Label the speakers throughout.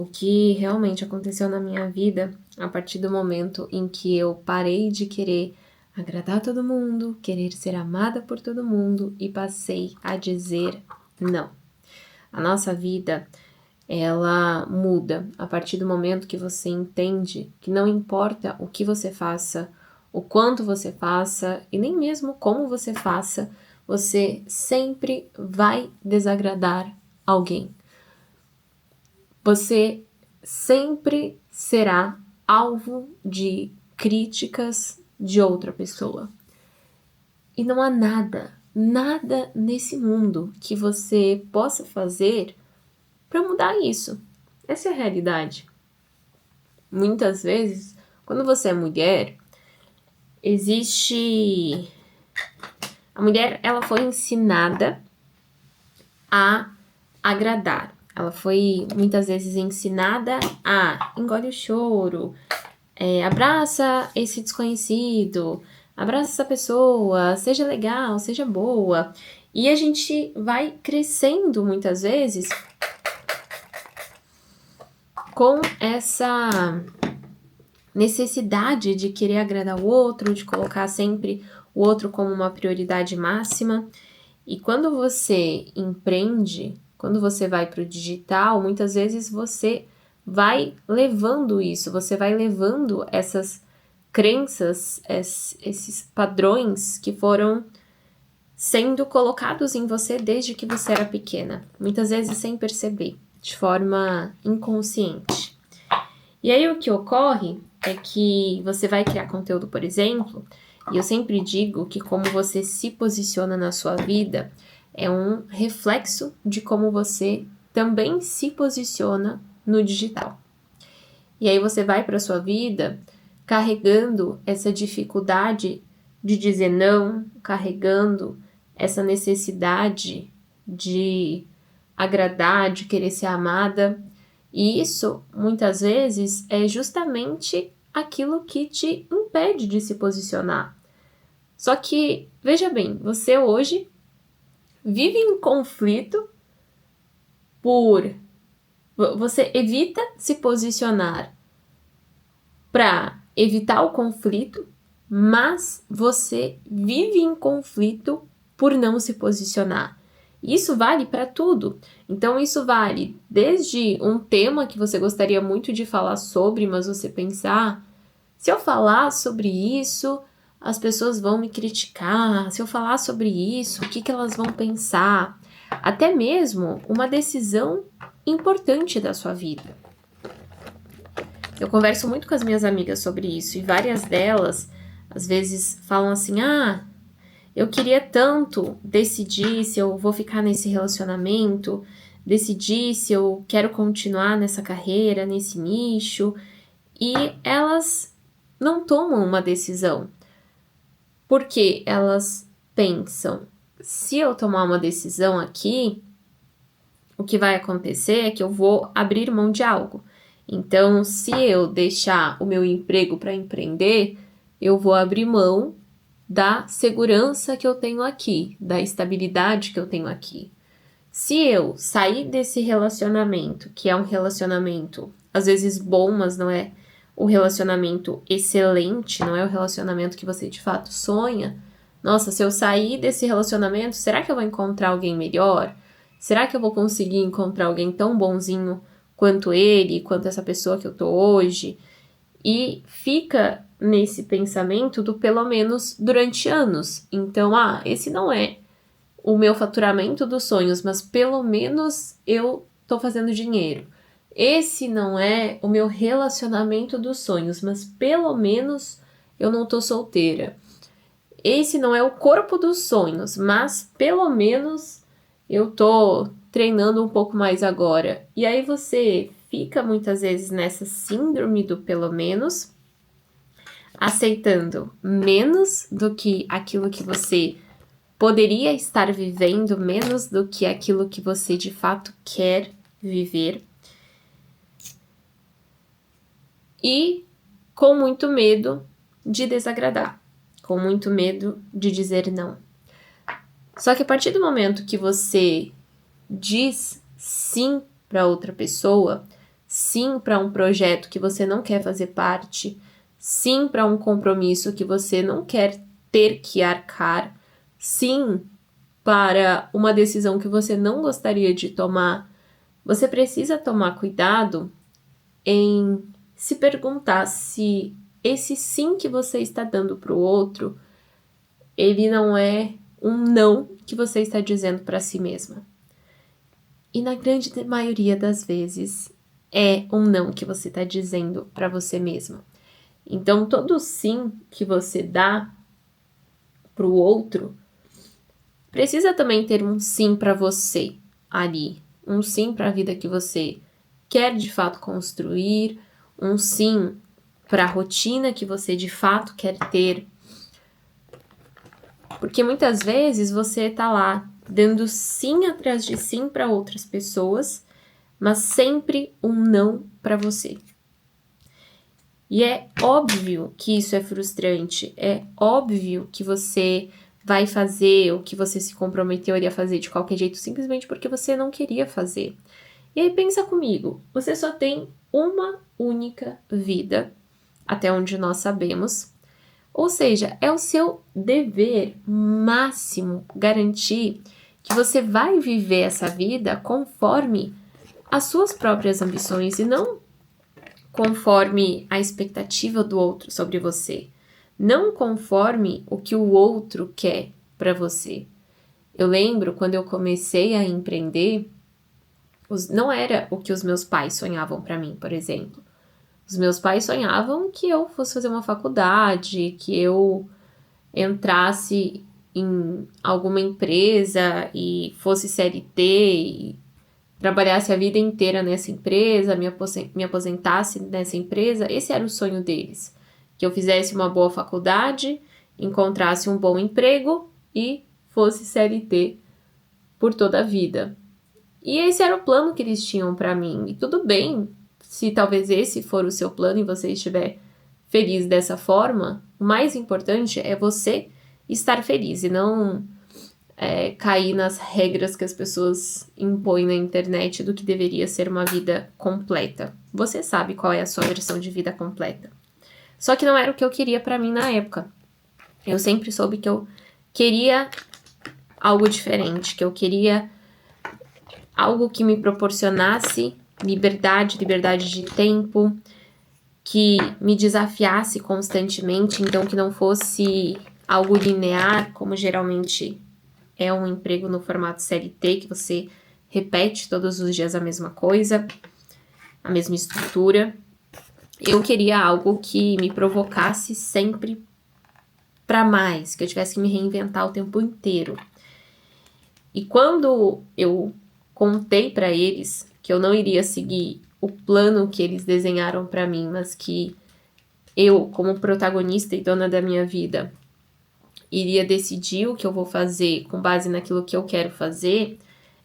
Speaker 1: O que realmente aconteceu na minha vida a partir do momento em que eu parei de querer agradar todo mundo, querer ser amada por todo mundo e passei a dizer não. A nossa vida, ela muda a partir do momento que você entende que não importa o que você faça, o quanto você faça e nem mesmo como você faça, você sempre vai desagradar alguém. Você sempre será alvo de críticas de outra pessoa. E não há nada nesse mundo que você possa fazer para mudar isso. Essa é a realidade. Muitas vezes, quando você é mulher, a mulher, ela foi ensinada a agradar. Ela foi muitas vezes ensinada a engole o choro, abraça esse desconhecido, abraça essa pessoa, seja legal, seja boa. E a gente vai crescendo muitas vezes com essa necessidade de querer agradar o outro, de colocar sempre o outro como uma prioridade máxima. E quando você empreende, quando você vai para o digital, muitas vezes você vai levando isso, você vai levando essas crenças, esses padrões que foram sendo colocados em você desde que você era pequena, muitas vezes sem perceber, de forma inconsciente. E aí o que ocorre é que você vai criar conteúdo, por exemplo, e eu sempre digo que como você se posiciona na sua vida é um reflexo de como você também se posiciona no digital. E aí você vai para a sua vida carregando essa dificuldade de dizer não, carregando essa necessidade de agradar, de querer ser amada. E isso, muitas vezes, é justamente aquilo que te impede de se posicionar. Só que, veja bem, você hoje vive em conflito você evita se posicionar para evitar o conflito, mas você vive em conflito por não se posicionar. Isso vale para tudo. Então, isso vale desde um tema que você gostaria muito de falar sobre, mas você pensar, se eu falar sobre isso, as pessoas vão me criticar. Se eu falar sobre isso, o que elas vão pensar? Até mesmo uma decisão importante da sua vida. Eu converso muito com as minhas amigas sobre isso e várias delas, às vezes, falam assim, eu queria tanto decidir se eu vou ficar nesse relacionamento, decidir se eu quero continuar nessa carreira, nesse nicho, e elas não tomam uma decisão, porque elas pensam, se eu tomar uma decisão aqui, o que vai acontecer é que eu vou abrir mão de algo. Então, se eu deixar o meu emprego para empreender, eu vou abrir mão da segurança que eu tenho aqui, da estabilidade que eu tenho aqui. Se eu sair desse relacionamento, que é um relacionamento às vezes bom, mas não é o relacionamento excelente, não é o relacionamento que você de fato sonha, nossa, se eu sair desse relacionamento, será que eu vou encontrar alguém melhor? Será que eu vou conseguir encontrar alguém tão bonzinho quanto ele, quanto essa pessoa que eu tô hoje? E fica nesse pensamento do pelo menos durante anos. Então, esse não é o meu faturamento dos sonhos, mas pelo menos eu tô fazendo dinheiro. Esse não é o meu relacionamento dos sonhos, mas pelo menos eu não tô solteira. Esse não é o corpo dos sonhos, mas pelo menos eu tô treinando um pouco mais agora. E aí você fica muitas vezes nessa síndrome do pelo menos, aceitando menos do que aquilo que você poderia estar vivendo, menos do que aquilo que você de fato quer viver. E com muito medo de desagradar, com muito medo de dizer não. Só que a partir do momento que você diz sim para outra pessoa, sim para um projeto que você não quer fazer parte, sim para um compromisso que você não quer ter que arcar, sim para uma decisão que você não gostaria de tomar. Você precisa tomar cuidado em se perguntar se esse sim que você está dando para o outro, ele não é um não que você está dizendo para si mesma. E na grande maioria das vezes é um não que você está dizendo para você mesma. Então, todo sim que você dá para o outro precisa também ter um sim para você ali, um sim para a vida que você quer de fato construir, um sim para a rotina que você de fato quer ter. Porque muitas vezes você tá lá dando sim atrás de sim para outras pessoas, mas sempre um não para você. E é óbvio que isso é frustrante, é óbvio que você vai fazer o que você se comprometeu a fazer de qualquer jeito, simplesmente porque você não queria fazer. E aí pensa comigo, você só tem uma única vida, até onde nós sabemos, ou seja, é o seu dever máximo garantir que você vai viver essa vida conforme as suas próprias ambições e não conforme a expectativa do outro sobre você, não conforme o que o outro quer para você. Eu lembro quando eu comecei a empreender, não era o que os meus pais sonhavam para mim, por exemplo. Os meus pais sonhavam que eu fosse fazer uma faculdade, que eu entrasse em alguma empresa e fosse CLT e trabalhasse a vida inteira nessa empresa, me aposentasse nessa empresa. Esse era o sonho deles. Que eu fizesse uma boa faculdade, encontrasse um bom emprego e fosse CLT por toda a vida. E esse era o plano que eles tinham para mim. E tudo bem, se talvez esse for o seu plano e você estiver feliz dessa forma, o mais importante é você estar feliz e não cair nas regras que as pessoas impõem na internet do que deveria ser uma vida completa. Você sabe qual é a sua versão de vida completa. Só que não era o que eu queria para mim na época. Eu sempre soube que eu queria algo diferente, que eu queria algo que me proporcionasse liberdade de tempo, que me desafiasse constantemente, então que não fosse algo linear, como geralmente é um emprego no formato CLT, que você repete todos os dias a mesma coisa, a mesma estrutura. Eu queria algo que me provocasse sempre para mais, que eu tivesse que me reinventar o tempo inteiro. E quando eu contei para eles que eu não iria seguir o plano que eles desenharam para mim, mas que eu, como protagonista e dona da minha vida, iria decidir o que eu vou fazer com base naquilo que eu quero fazer,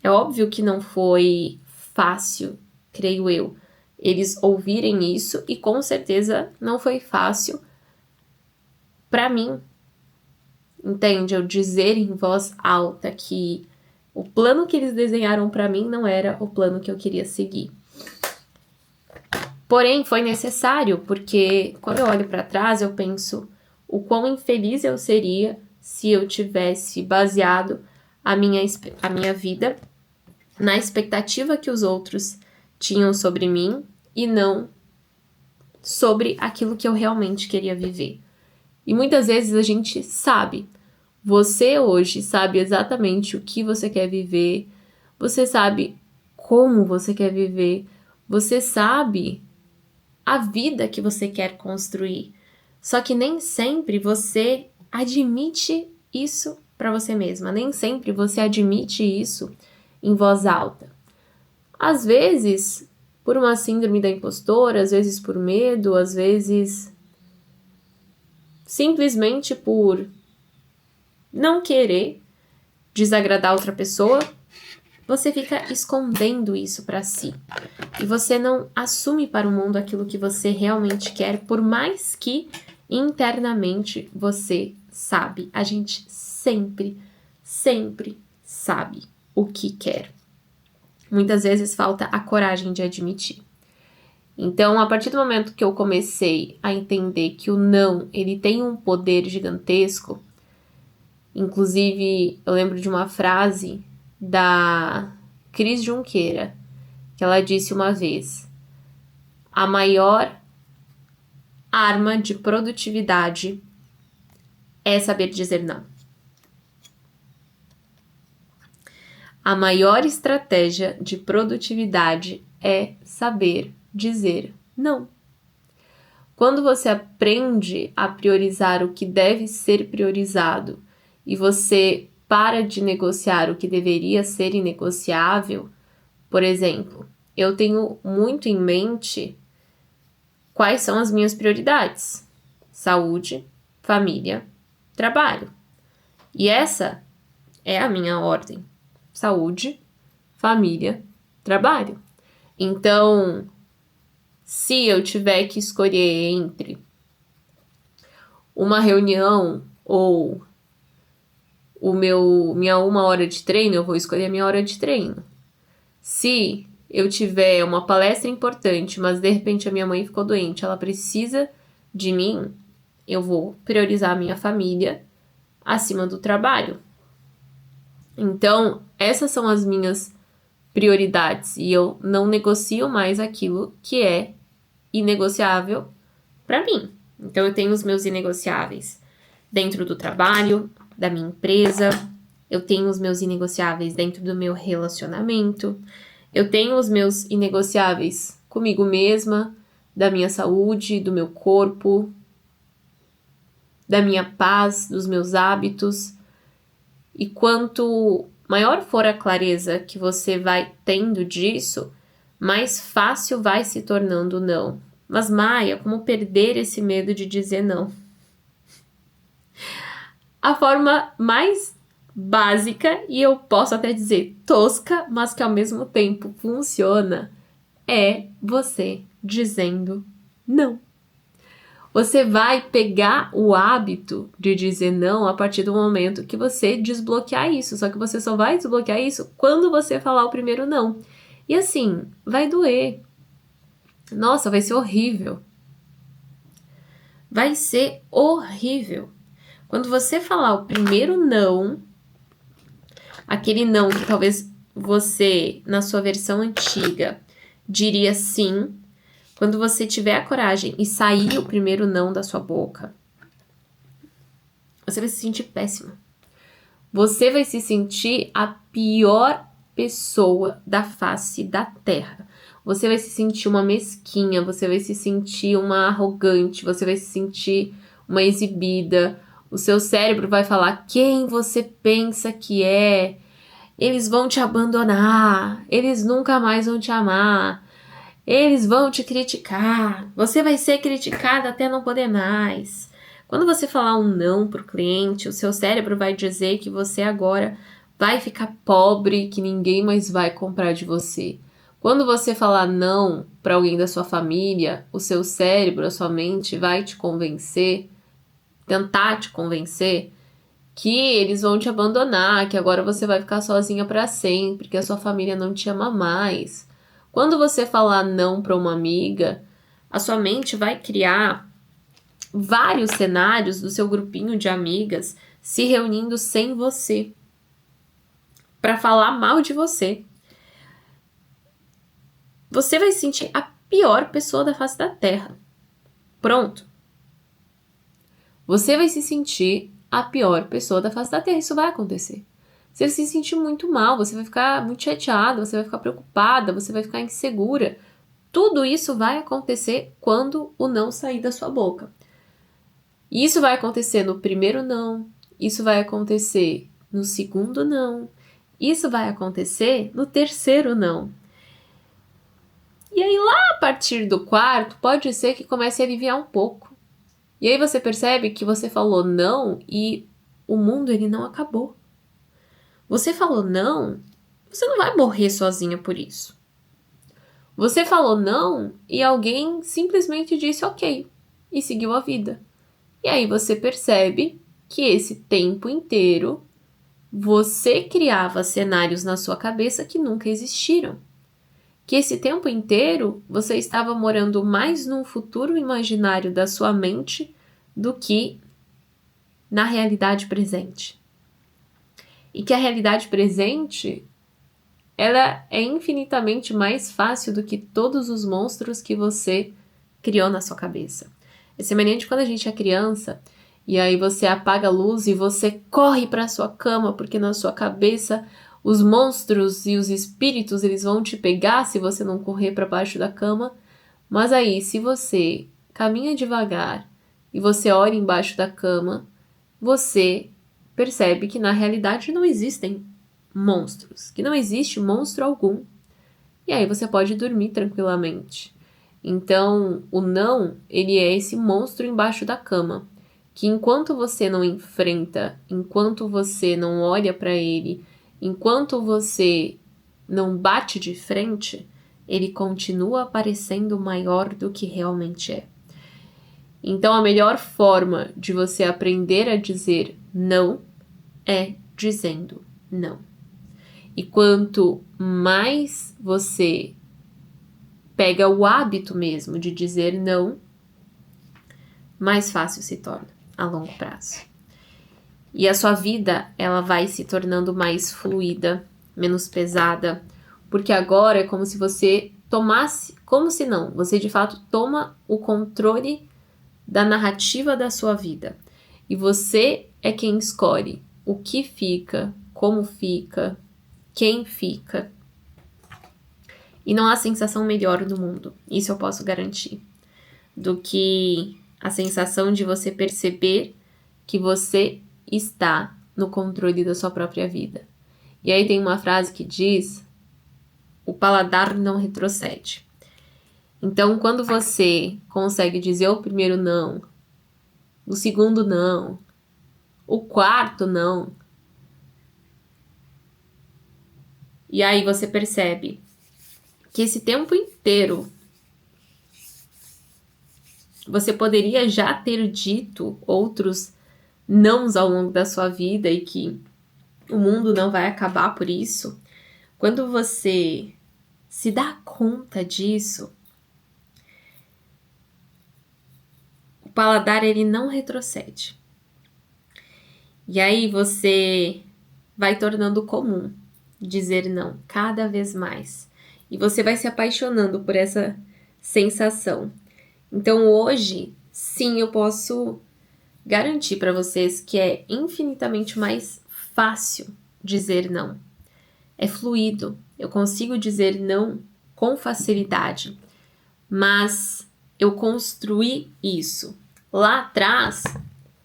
Speaker 1: é óbvio que não foi fácil, creio eu, eles ouvirem isso e com certeza não foi fácil para mim, entende? Eu dizer em voz alta que o plano que eles desenharam para mim não era o plano que eu queria seguir. Porém, foi necessário, porque quando eu olho para trás, eu penso o quão infeliz eu seria se eu tivesse baseado a minha vida na expectativa que os outros tinham sobre mim e não sobre aquilo que eu realmente queria viver. E muitas vezes a gente sabe. Você hoje sabe exatamente o que você quer viver, você sabe como você quer viver, você sabe a vida que você quer construir. Só que nem sempre você admite isso para você mesma, nem sempre você admite isso em voz alta. Às vezes, por uma síndrome da impostora, às vezes por medo, às vezes simplesmente por não querer desagradar outra pessoa, você fica escondendo isso para si. E você não assume para o mundo aquilo que você realmente quer, por mais que internamente você sabe. A gente sempre sabe o que quer. Muitas vezes falta a coragem de admitir. Então, a partir do momento que eu comecei a entender que o não, ele tem um poder gigantesco, inclusive eu lembro de uma frase da Cris Junqueira, que ela disse uma vez: a maior arma de produtividade é saber dizer não. A maior estratégia de produtividade é saber dizer não. Quando você aprende a priorizar o que deve ser priorizado e você para de negociar o que deveria ser inegociável, por exemplo, eu tenho muito em mente quais são as minhas prioridades: saúde, família, trabalho. E essa é a minha ordem: saúde, família, trabalho. Então, se eu tiver que escolher entre uma reunião ou minha 1 hora de treino, eu vou escolher a minha hora de treino. Se eu tiver uma palestra importante, mas de repente a minha mãe ficou doente, ela precisa de mim, eu vou priorizar a minha família acima do trabalho. Então, essas são as minhas prioridades e eu não negocio mais aquilo que é inegociável para mim. Então, eu tenho os meus inegociáveis dentro do trabalho, da minha empresa, eu tenho os meus inegociáveis dentro do meu relacionamento, eu tenho os meus inegociáveis comigo mesma, da minha saúde, do meu corpo, da minha paz, dos meus hábitos. E quanto maior for a clareza que você vai tendo disso, mais fácil vai se tornando o não. Mas, Maia, como perder esse medo de dizer não? A forma mais básica, e eu posso até dizer tosca, mas que ao mesmo tempo funciona, é você dizendo não. Você vai pegar o hábito de dizer não a partir do momento que você desbloquear isso. Só que você só vai desbloquear isso quando você falar o primeiro não. E assim, vai doer. Nossa, vai ser horrível. Vai ser horrível. Quando você falar o primeiro não, aquele não que talvez você, na sua versão antiga, diria sim, quando você tiver a coragem e sair o primeiro não da sua boca, você vai se sentir péssima. Você vai se sentir a pior pessoa da face da terra. Você vai se sentir uma mesquinha, você vai se sentir uma arrogante, você vai se sentir uma exibida. O seu cérebro vai falar quem você pensa que é. Eles vão te abandonar, eles nunca mais vão te amar. Eles vão te criticar, você vai ser criticada até não poder mais. Quando você falar um não para o cliente, o seu cérebro vai dizer que você agora vai ficar pobre, que ninguém mais vai comprar de você. Quando você falar não para alguém da sua família, o seu cérebro, a sua mente vai te convencer, tentar te convencer que eles vão te abandonar, que agora você vai ficar sozinha para sempre, que a sua família não te ama mais. Quando você falar não para uma amiga, a sua mente vai criar vários cenários do seu grupinho de amigas se reunindo sem você para falar mal de você. Você vai se sentir a pior pessoa da face da Terra. Pronto. Você vai se sentir a pior pessoa da face da Terra. Isso vai acontecer. Você vai se sentir muito mal, você vai ficar muito chateada, você vai ficar preocupada, você vai ficar insegura. Tudo isso vai acontecer quando o não sair da sua boca. E isso vai acontecer no primeiro não, isso vai acontecer no segundo não, isso vai acontecer no terceiro não. E aí lá a partir do quarto, pode ser que comece a aliviar um pouco. E aí você percebe que você falou não e o mundo ele não acabou. Você falou não, você não vai morrer sozinha por isso. Você falou não e alguém simplesmente disse ok e seguiu a vida. E aí você percebe que esse tempo inteiro você criava cenários na sua cabeça que nunca existiram. que esse tempo inteiro você estava morando mais num futuro imaginário da sua mente do que na realidade presente. E que a realidade presente, ela é infinitamente mais fácil do que todos os monstros que você criou na sua cabeça. É semelhante quando a gente é criança e aí você apaga a luz e você corre para sua cama porque na sua cabeça os monstros e os espíritos eles vão te pegar se você não correr para baixo da cama. Mas aí, se você caminha devagar e você olha embaixo da cama, você percebe que na realidade não existem monstros, que não existe monstro algum. E aí você pode dormir tranquilamente. Então, o não, ele é esse monstro embaixo da cama, que enquanto você não enfrenta, enquanto você não olha para ele, enquanto você não bate de frente, ele continua parecendo maior do que realmente é. Então, a melhor forma de você aprender a dizer não é dizendo não. E quanto mais você pega o hábito mesmo de dizer não, mais fácil se torna a longo prazo. E a sua vida, ela vai se tornando mais fluida, menos pesada, porque agora é como se você tomasse, como se não, você de fato toma o controle da narrativa da sua vida. E você é quem escolhe o que fica, como fica, quem fica. E não há sensação melhor no mundo, isso eu posso garantir, do que a sensação de você perceber que você está no controle da sua própria vida. E aí tem uma frase que diz: o paladar não retrocede. Então, quando você consegue dizer o primeiro não, o segundo não, o quarto não, e aí você percebe que esse tempo inteiro você poderia já ter dito outros nãos ao longo da sua vida e que o mundo não vai acabar por isso. Quando você se dá conta disso, o paladar ele não retrocede. E aí você vai tornando comum dizer não cada vez mais. E você vai se apaixonando por essa sensação. Então hoje, sim, eu posso garantir para vocês que é infinitamente mais fácil dizer não. É fluido, eu consigo dizer não com facilidade, mas eu construí isso. Lá atrás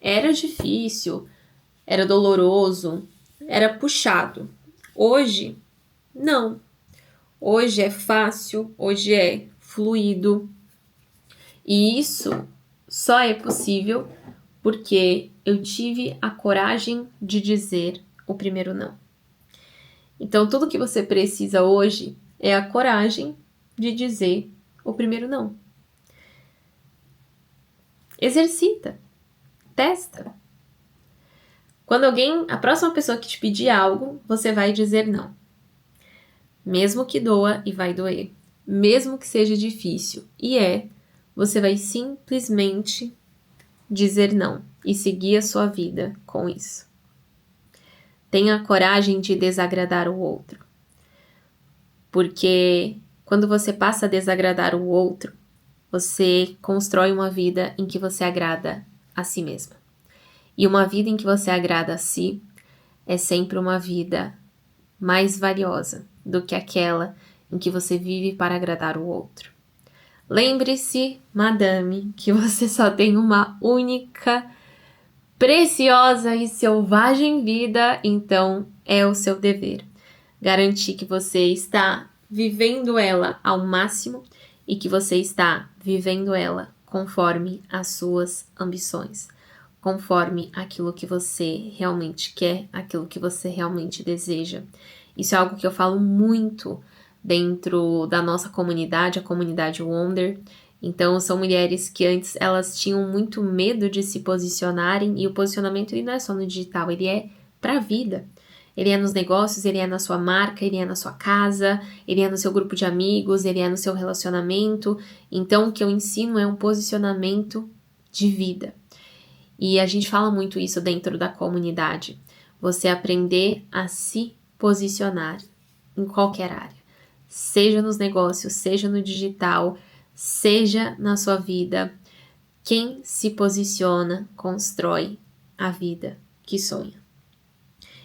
Speaker 1: era difícil, era doloroso, era puxado. Hoje, não. Hoje é fácil, hoje é fluido. E isso só é possível porque eu tive a coragem de dizer o primeiro não. Então, tudo que você precisa hoje é a coragem de dizer o primeiro não. Exercita. Testa. Quando a próxima pessoa que te pedir algo, você vai dizer não. Mesmo que doa e vai doer. Mesmo que seja difícil. Você vai simplesmente dizer não e seguir a sua vida com isso. Tenha a coragem de desagradar o outro. Porque quando você passa a desagradar o outro, você constrói uma vida em que você agrada a si mesma. E uma vida em que você agrada a si é sempre uma vida mais valiosa do que aquela em que você vive para agradar o outro. Lembre-se, madame, que você só tem uma única, preciosa e selvagem vida, então é o seu dever garantir que você está vivendo ela ao máximo e que você está vivendo ela conforme as suas ambições, conforme aquilo que você realmente quer, aquilo que você realmente deseja. Isso é algo que eu falo muito dentro da nossa comunidade, a comunidade Wonder. Então, são mulheres que antes elas tinham muito medo de se posicionarem, e o posicionamento ele não é só no digital, ele é para a vida. Ele é nos negócios, ele é na sua marca, ele é na sua casa, ele é no seu grupo de amigos, ele é no seu relacionamento. Então, o que eu ensino é um posicionamento de vida. E a gente fala muito isso dentro da comunidade. Você aprender a se posicionar em qualquer área. Seja nos negócios, seja no digital, seja na sua vida. Quem se posiciona, constrói a vida que sonha.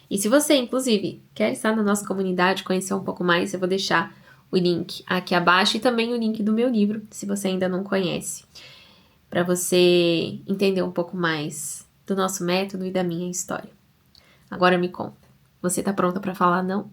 Speaker 1: E se você, inclusive, quer estar na nossa comunidade, conhecer um pouco mais, eu vou deixar o link aqui abaixo e também o link do meu livro, se você ainda não conhece, para você entender um pouco mais do nosso método e da minha história. Agora me conta, você tá pronta para falar não?